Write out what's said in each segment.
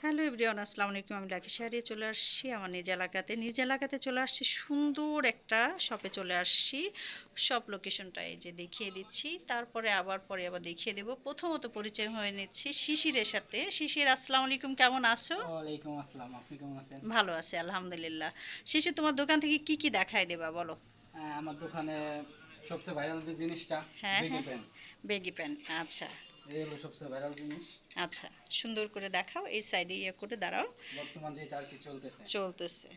Hello everyone, আসসালামু আলাইকুম। আমি লাকি শাহরিয়া চলে আসছি আমার নিজ এলাকাতে চলে আসছি। সুন্দর একটা শপে চলে আসছি। শপ লোকেশনটা এই যে দেখিয়ে দিচ্ছি, তারপরে আবার দেখিয়ে দেব। প্রথমত পরিচয় হয়ে নিচ্ছি শিশিরের সাথে। শিশির, আসসালামু আলাইকুম, কেমন আছো? ওয়ালাইকুম আসসালাম। আপনি কেমন আছেন? ভালো আছি আলহামদুলিল্লাহ। শিশির, তোমার দোকান থেকে কি কি দেখায় দেবা বলো? আমার দোকানে সবচেয়ে ভাইরাল যে জিনিসটা হ্যাঁ বেগি হ্যাঁ, প্যান্ট। Baggy pant. আচ্ছা এই হলো সবচেয়ে ভাইরাল জিনিস। আচ্ছা, সুন্দর করে দেখাও। এই সাইডে ইয়ে করে দাঁড়াও। বর্তমান যেটা আর কি চলতেছে চলতেছে।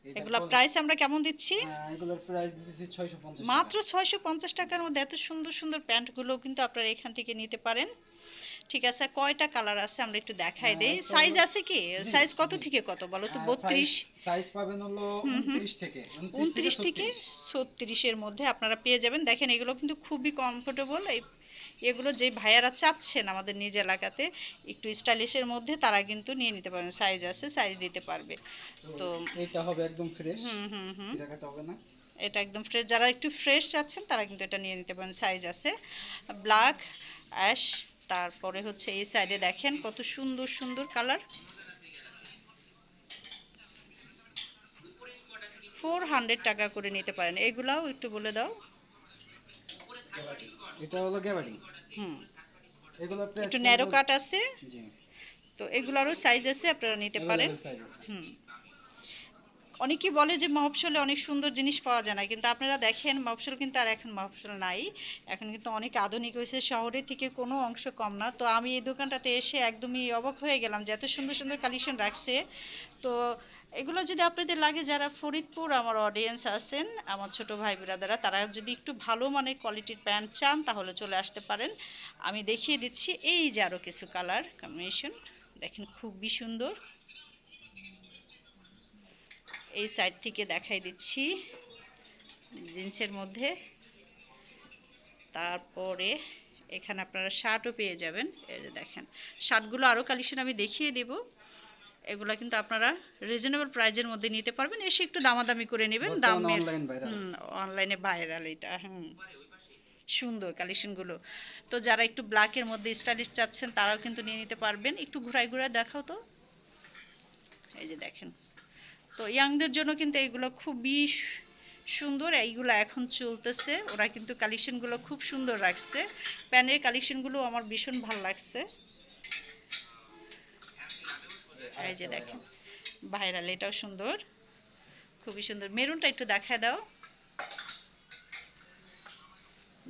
এটার এগুলা কোন প্রাইস আমরা কেমন দিচ্ছি? এগুলোর প্রাইস দিতেছি 650 টাকা। মাত্র 650 টাকার মধ্যে এত সুন্দর সুন্দর প্যান্টগুলো কিন্তু আপনারা এখান থেকে নিতে পারেন। ঠিক আছে, কয়টা কালার আছে আমরা একটু দেখাই দেই। একটা সাইজ হলো, আছে কি? জি সাইজ কত জি, থেকে কত বলো তো? সাইজ 32? সাইজ পাবেন হলো হুম হুম, 29 থেকে 29 থেকে 36। 36-এর মধ্যে আপনারা পেয়ে যাবেন। দেখেন এগুলো কিন্তু খুবই কমফোর্টেবল। এগুলো যে ভাইয়ারা চাচ্ছেন আমাদের নিজ এলাকাতে একটু স্টাইলিশের মধ্যে, তারা কিন্তু নিয়ে নিতে পারবেন। সাইজ আছে, সাইজ দিতে পারবে। তো তো এটা হবে একদম ফ্রেশ, হুম হুম হুম, এটা কাটা হবে না। এটা একদম ফ্রেশ। যারা একটু ফ্রেশ চাচ্ছেন তারা কিন্তু এটা নিয়ে নিতে পারেন। সাইজ আছে ব্ল্যাক, অ্যাশ, তারপরে হচ্ছে এই সাইডে দেখেন কত সুন্দর সুন্দর কালার। 400 টাকা করে নিতে পারেন। এগুলাও একটু বলে দাও। এটা হলো গ্যাবার্ডিং। হুম, এগুলোর প্রাইস একটু ন্যারো পড়বে, কাট আছে। জি, তো এগুলারও সাইজ আছে, আপনারা নিতে পারেন। অ্যাভেলেবেল সাইজ আছে। হুম, অনেকেই বলে যে মফস্বলে অনেক সুন্দর জিনিস পাওয়া যায় না, কিন্তু আপনারা দেখেন মফস্বল কিন্তু আর এখন মফস্বল নাই। এখন কিন্তু অনেক আধুনিক হয়েছে, শহরের থেকে কোনো অংশ কম না। তো আমি এই দোকানটাতে এসে একদমই অবাক হয়ে গেলাম যে এত সুন্দর সুন্দর কালেকশন রাখছে। তো এগুলো যদি আপনাদের লাগে, যারা ফরিদপুর আমার অডিয়েন্স আছেন, আমার ছোট ভাই বিরাদারা, তারা যদি একটু ভালো মানের কোয়ালিটির প্যান্ট চান তাহলে চলে আসতে পারেন। আমি দেখিয়ে দিচ্ছি। এই যে আরও কিছু কালার কম্বিনেশন দেখেন, খুবই সুন্দর। এই সাইড থেকে দেখাই দিচ্ছি জিন্সের মধ্যে। তারপরে এখানে আপনারা শার্টও পেয়ে যাবেন। এই যে দেখেন, শার্টগুলো আরও কালেকশন আমি দেখিয়ে দেব। এগুলো কিন্তু আপনারা রিজনেবল প্রাইজের মধ্যে নিতে পারবেন। এসে একটু দামাদামি করে নেবেন বর্তমানে দামের। Online viral. হুম, অনলাইনে ভাইরাল এটা। হুম, সুন্দর কালেকশনগুলো। তো যারা একটু ব্ল্যাকের মধ্যে স্টাইলিশ চাচ্ছেন তারাও কিন্তু নিয়ে নিতে পারবেন। একটু ঘুরাই ঘুরাই দেখাও তো। এই যে দেখেন, তো ইয়াংদের জন্য কিন্তু এইগুলো খুবই সুন্দর। এইগুলো এখন চলতেছে, ওরা কিন্তু কালেকশনগুলো খুব সুন্দর রাখছে। প্যানের কালেকশনগুলো আমার ভীষণ ভালো লাগছে। এই যে আরেকটা দেখেন, ভাইরাল। ভাইরাল, এটাও সুন্দর, খুবই সুন্দর। মেরুনটা একটু দেখা দাও।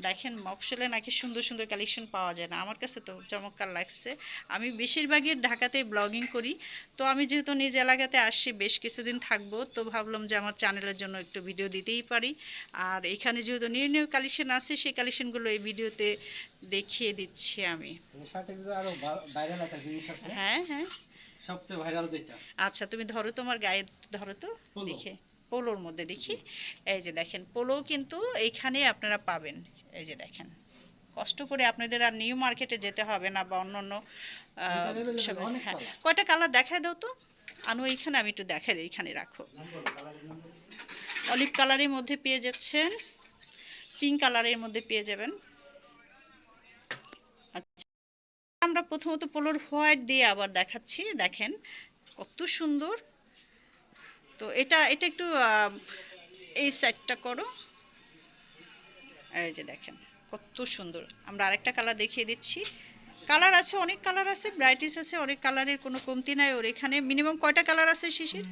দেখেন মফস্বলে নাকি সুন্দর সুন্দর কালেকশন পাওয়া যায় না, আমার কাছে তো চমৎকার লাগছে। আমি বেশিরভাগই ঢাকাতে ব্লগিং করি। তো আমি যেহেতু নিজ এলাকাতে আসছি, বেশ কিছুদিন থাকবো, তো ভাবলাম যে আমার চ্যানেলের জন্য একটু ভিডিও দিতেই পারি। আর এখানে যেহেতু নিউ নিউ কালেকশন আছে, সেই কালেকশনগুলো এই ভিডিওতে দেখিয়ে দিচ্ছি আমি। এই শার্টের ভিতরে আরো ভাইরাল একটা জিনিস আছে, হ্যাঁ হ্যাঁ, সবচেয়ে ভাইরাল যেটা আচ্ছা তুমি ধরো, তোমার গায়ে ধরো তো পোলো। দেখে। পোলোর মধ্যে দেখি। জি, এই যে দেখেন, পোলো কিন্তু এইখানে আপনারা পাবেন। এই যে দেখেন, কষ্ট করে আপনাদের আর নিউ মার্কেটে যেতে হবে না বা অন্য অন্য এটার অ্যাভেলেবেল সবাই। অনেক হ্যাঁ, কালার। কয়টা কালার দেখায় দাও তো। আনু এইখানে, আমি একটু দেখাই দিই, এইখানে রাখো। কালারের নাম বলো। অলিভ কালারের মধ্যে পেয়ে যাচ্ছেন, পিঙ্ক কালারের মধ্যে পেয়ে যাবেন। আচ্ছা, আমরা প্রথমত পোলোর হোয়াইট দিয়ে আবার দেখাচ্ছি। দেখেন কত সুন্দর। তো এটা এটা একটু এই সাইডটা করো। এই যে দেখেন কত সুন্দর। আমরা আরেকটা কালার দেখিয়ে দিচ্ছি। কালার আছে, অনেক কালার আছে, ব্রাইটিস আছে, অনেক কালারের কোনো কমতি নাই ওর এখানে। মিনিমাম কয়টা কালার আছে শিশির?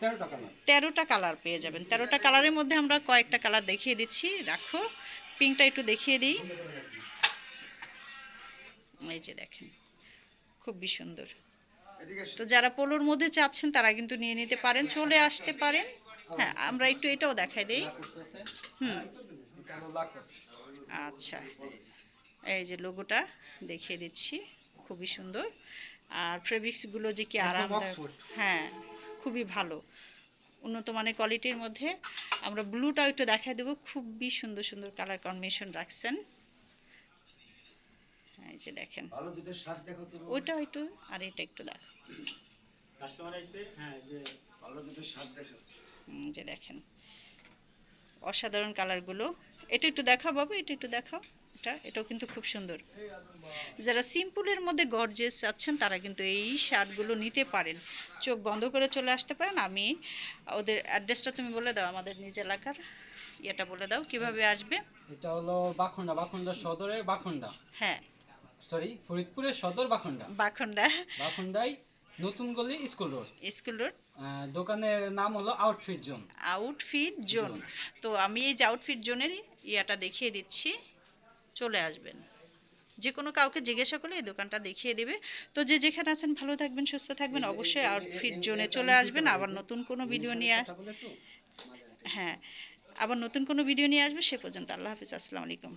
13টা কালার। 13টা কালার পেয়ে যাবেন। 13টা কালারের মধ্যে আমরা কয়েকটা কালার দেখিয়ে দিচ্ছি, রাখো। পিঙ্কটা একটু দেখিয়ে দিই। এই যে দেখেন, খুবই সুন্দর। তো যারা পোলোর মধ্যে চাচ্ছেন তারা কিন্তু নিয়ে নিতে পারেন, চলে আসতে পারেন। হ্যাঁ, আমরা একটু এটাও দেখাই দিই। লাকোস আছে, হুম, এটা হলো লাকোস। আচ্ছা, এই যে, এই যে লোগোটা দেখিয়ে দিচ্ছি, খুবই সুন্দর। আর ফেব্রিক্সগুলো যে কি একদম আরামদায়ক। অক্সফোর্ড। হ্যাঁ, খুবই ভালো, উন্নত মানের কোয়ালিটির মধ্যে। আমরা ব্লুটাও একটু দেখাই দেবো, খুবই সুন্দর সুন্দর কালার কম্বিনেশন রাখছেন। এই যে দেখেন, ভালো দুটো শার্ট দেখো তো। ওইটা একটু, আর এটা একটু দেখো। কাস্টমার আইছে, হ্যাঁ, যে ভালো দুটো শার্ট দেখো। যে দেখেন অসাধারণ কালারগুলো। এটা একটু দেখাও বাবু, এটা একটু দেখাও। এটাও কিন্তু খুব সুন্দর। যারা সিম্পলের মধ্যে গর্জিয়াস চাচ্ছেন তারা কিন্তু এই শার্টগুলো নিতে পারেন। চোখ বন্ধ করে চলে আসতে পারেন। আমি ওদের অ্যাড্রেসটা তুমি বলে দাও, আমাদের নিজ এলাকার ইয়েটা বলে দাও কিভাবে আসবে। এটা হলো বাখুন্ডা সদরের বাখুন্ডা, হ্যাঁ, সরি ফরিদপুরের সদর বাখুন্ডা, বাখুন্ডা বাখুন্ডাই নতুন গলি স্কুল রোড। স্কুল রোড, দোকানের নাম হলো আউটফিট জোন। Outfit zone. তো আমি এই যে আউটফিট জোনের ইয়াটা দেখিয়ে দিচ্ছি, চলে আসবেন। যে কোনো কাউকে জিজ্ঞাসা করলে এই দোকানটা দেখিয়ে দেবে। তো যে যেখানে আছেন ভালো থাকবেন, সুস্থ থাকবেন, অবশ্যই আউটফিট জোনে চলে আসবেন। আবার নতুন কোনো ভিডিও নিয়ে হ্যাঁ, আবার নতুন কোনো ভিডিও নিয়ে আসবে। সে পর্যন্ত আল্লাহ হাফিজ, আসসালামু আলাইকুম।